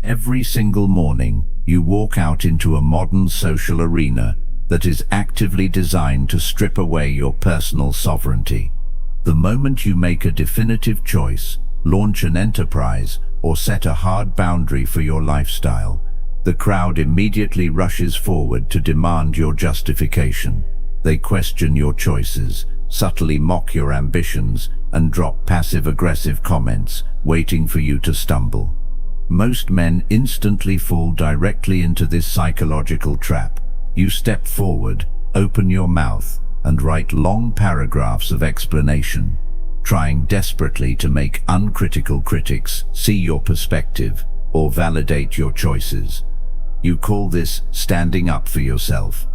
Every single morning, you walk out into a modern social arena that is actively designed to strip away your personal sovereignty. The moment you make a definitive choice, launch an enterprise, or set a hard boundary for your lifestyle, the crowd immediately rushes forward to demand your justification. They question your choices, subtly mock your ambitions, and drop passive-aggressive comments, waiting for you to stumble. Most men instantly fall directly into this psychological trap. You step forward, open your mouth, and write long paragraphs of explanation, trying desperately to make uncritical critics see your perspective or validate your choices. You call this standing up for yourself.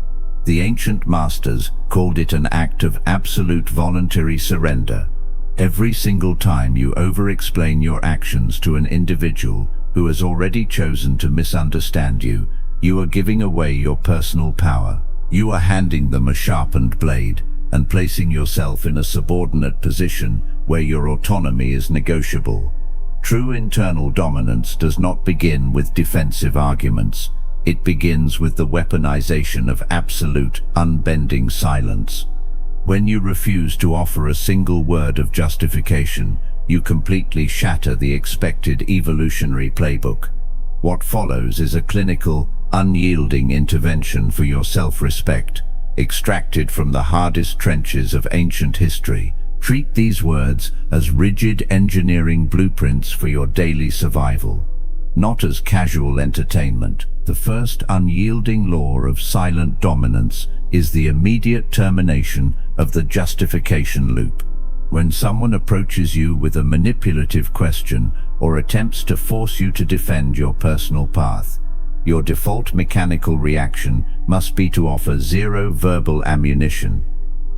The ancient masters called it an act of absolute voluntary surrender. Every single time you over-explain your actions to an individual who has already chosen to misunderstand you, you are giving away your personal power. You are handing them a sharpened blade and placing yourself in a subordinate position where your autonomy is negotiable. True internal dominance does not begin with defensive arguments. It begins with the weaponization of absolute, unbending silence. When you refuse to offer a single word of justification, you completely shatter the expected evolutionary playbook. What follows is a clinical, unyielding intervention for your self-respect, extracted from the hardest trenches of ancient history. Treat these words as rigid engineering blueprints for your daily survival, not as casual entertainment. The first unyielding law of silent dominance is the immediate termination of the justification loop. When someone approaches you with a manipulative question or attempts to force you to defend your personal path, your default mechanical reaction must be to offer zero verbal ammunition.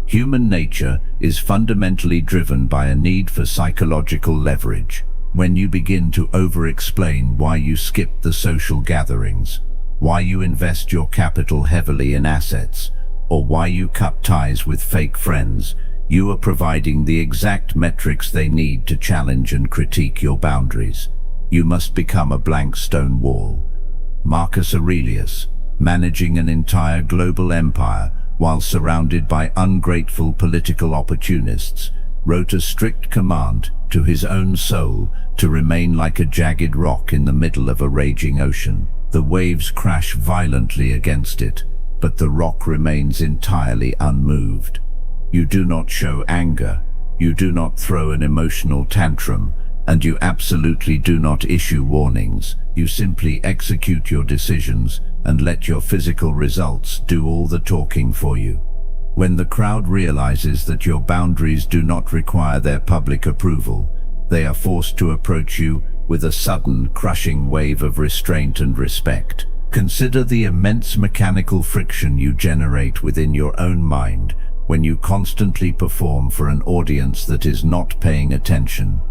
Human nature is fundamentally driven by a need for psychological leverage. When you begin to over-explain why you skip the social gatherings, why you invest your capital heavily in assets, or why you cut ties with fake friends, you are providing the exact metrics they need to challenge and critique your boundaries. You must become a blank stone wall. Marcus Aurelius, managing an entire global empire while surrounded by ungrateful political opportunists, wrote a strict command to his own soul to remain like a jagged rock in the middle of a raging ocean. The waves crash violently against it, but the rock remains entirely unmoved. You do not show anger, you do not throw an emotional tantrum, and you absolutely do not issue warnings. You simply execute your decisions and let your physical results do all the talking for you. When the crowd realizes that your boundaries do not require their public approval, they are forced to approach you with a sudden, crushing wave of restraint and respect. Consider the immense mechanical friction you generate within your own mind when you constantly perform for an audience that is not paying attention.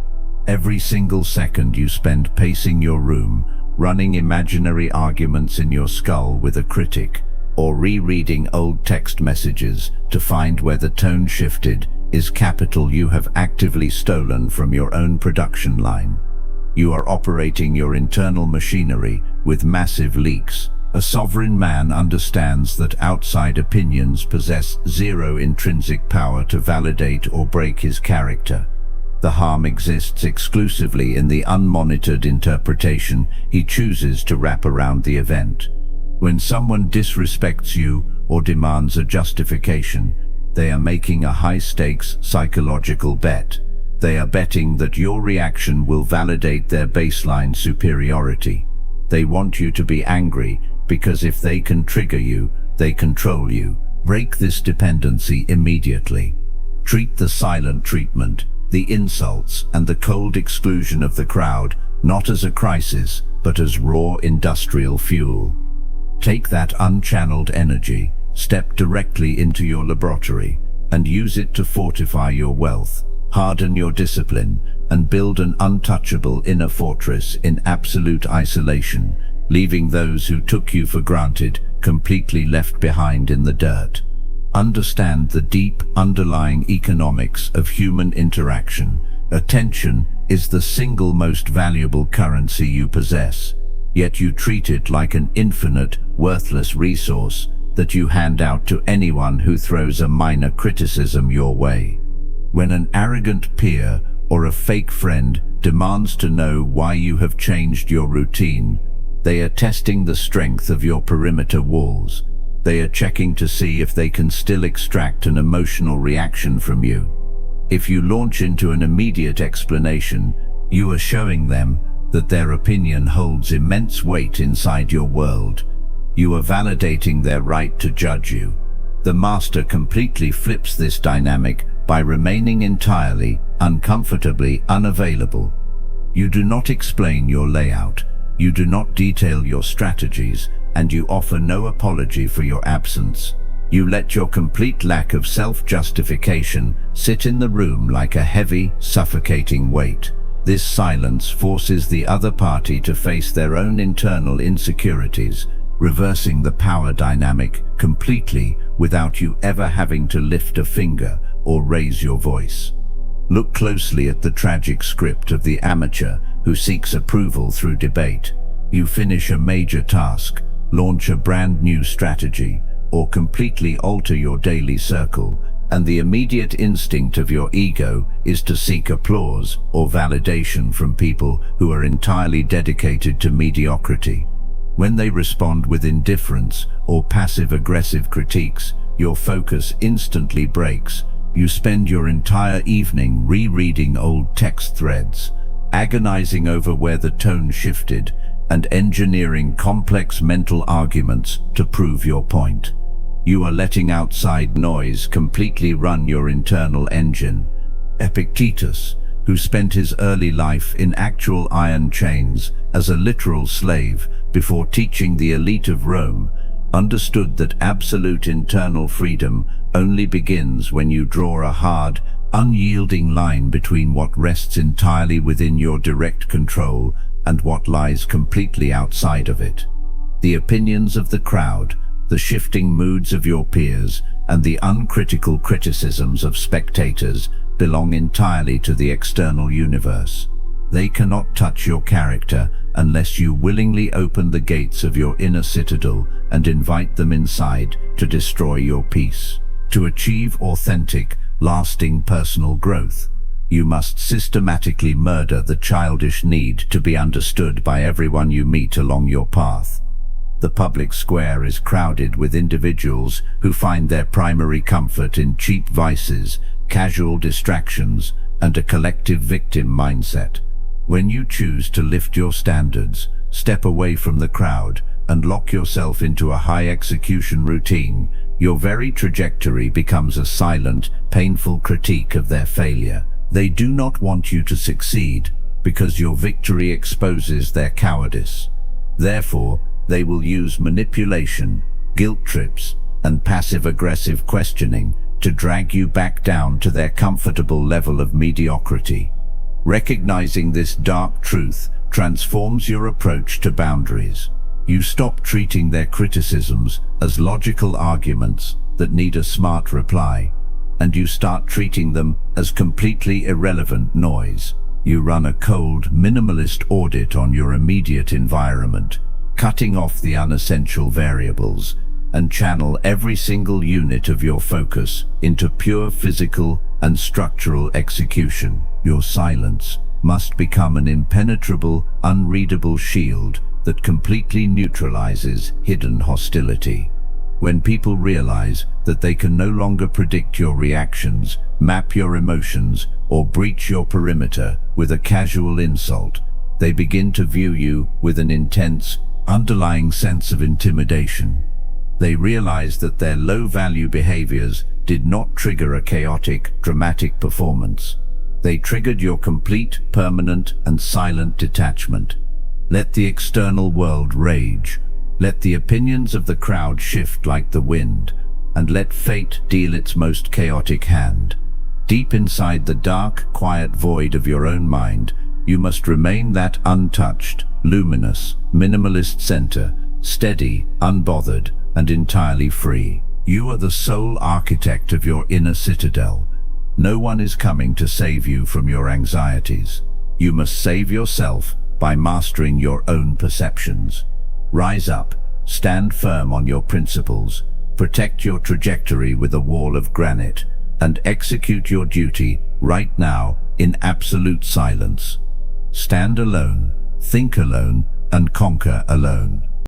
Every single second you spend pacing your room, running imaginary arguments in your skull with a critic, or rereading old text messages to find where the tone shifted, is capital you have actively stolen from your own production line. You are operating your internal machinery with massive leaks. A sovereign man understands that outside opinions possess zero intrinsic power to validate or break his character. The harm exists exclusively in the unmonitored interpretation he chooses to wrap around the event. When someone disrespects you or demands a justification, they are making a high-stakes psychological bet. They are betting that your reaction will validate their baseline superiority. They want you to be angry because if they can trigger you, they control you. Break this dependency immediately. Treat the silent treatment, the insults, and the cold exclusion of the crowd not as a crisis, but as raw industrial fuel. Take that unchanneled energy, step directly into your laboratory, and use it to fortify your wealth, harden your discipline, and build an untouchable inner fortress in absolute isolation, leaving those who took you for granted completely left behind in the dirt. Understand the deep underlying economics of human interaction. Attention is the single most valuable currency you possess. yet you treat it like an infinite, worthless resource that you hand out to anyone who throws a minor criticism your way. When an arrogant peer or a fake friend demands to know why you have changed your routine, they are testing the strength of your perimeter walls. They are checking to see if they can still extract an emotional reaction from you. If you launch into an immediate explanation, you are showing them that their opinion holds immense weight inside your world. You are validating their right to judge you. The master completely flips this dynamic by remaining entirely, uncomfortably unavailable. You do not explain your layout, you do not detail your strategies, and you offer no apology for your absence. You let your complete lack of self-justification sit in the room like a heavy, suffocating weight. This silence forces the other party to face their own internal insecurities, reversing the power dynamic completely without you ever having to lift a finger or raise your voice. Look closely at the tragic script of the amateur who seeks approval through debate. You finish a major task, launch a brand new strategy, or completely alter your daily circle, and the immediate instinct of your ego is to seek applause or validation from people who are entirely dedicated to mediocrity. When they respond with indifference or passive-aggressive critiques, your focus instantly breaks. You spend your entire evening rereading old text threads, agonizing over where the tone shifted, and engineering complex mental arguments to prove your point. You are letting outside noise completely run your internal engine. Epictetus, who spent his early life in actual iron chains as a literal slave before teaching the elite of Rome, understood that absolute internal freedom only begins when you draw a hard, unyielding line between what rests entirely within your direct control and what lies completely outside of it. The opinions of the crowd, the shifting moods of your peers, and the uncritical criticisms of spectators belong entirely to the external universe. They cannot touch your character unless you willingly open the gates of your inner citadel and invite them inside to destroy your peace. To achieve authentic, lasting personal growth, you must systematically murder the childish need to be understood by everyone you meet along your path. The public square is crowded with individuals who find their primary comfort in cheap vices, casual distractions, and a collective victim mindset. When you choose to lift your standards, step away from the crowd, and lock yourself into a high execution routine, your very trajectory becomes a silent, painful critique of their failure. They do not want you to succeed because your victory exposes their cowardice. Therefore, they will use manipulation, guilt trips, and passive-aggressive questioning to drag you back down to their comfortable level of mediocrity. Recognizing this dark truth transforms your approach to boundaries. You stop treating their criticisms as logical arguments that need a smart reply, and you start treating them as completely irrelevant noise. You run a cold, minimalist audit on your immediate environment, cutting off the unessential variables, and channel every single unit of your focus into pure physical and structural execution. Your silence must become an impenetrable, unreadable shield that completely neutralizes hidden hostility. When people realize that they can no longer predict your reactions, map your emotions, or breach your perimeter with a casual insult, they begin to view you with an intense, underlying sense of intimidation. They realize that their low-value behaviors did not trigger a chaotic, dramatic performance. They triggered your complete, permanent, and silent detachment. Let the external world rage. Let the opinions of the crowd shift like the wind, and let fate deal its most chaotic hand. Deep inside the dark, quiet void of your own mind, you must remain that untouched, luminous, minimalist center, steady, unbothered, and entirely free. You are the sole architect of your inner citadel. No one is coming to save you from your anxieties. You must save yourself by mastering your own perceptions. Rise up, stand firm on your principles, protect your trajectory with a wall of granite, and execute your duty right now in absolute silence. Stand alone, think alone, and conquer alone.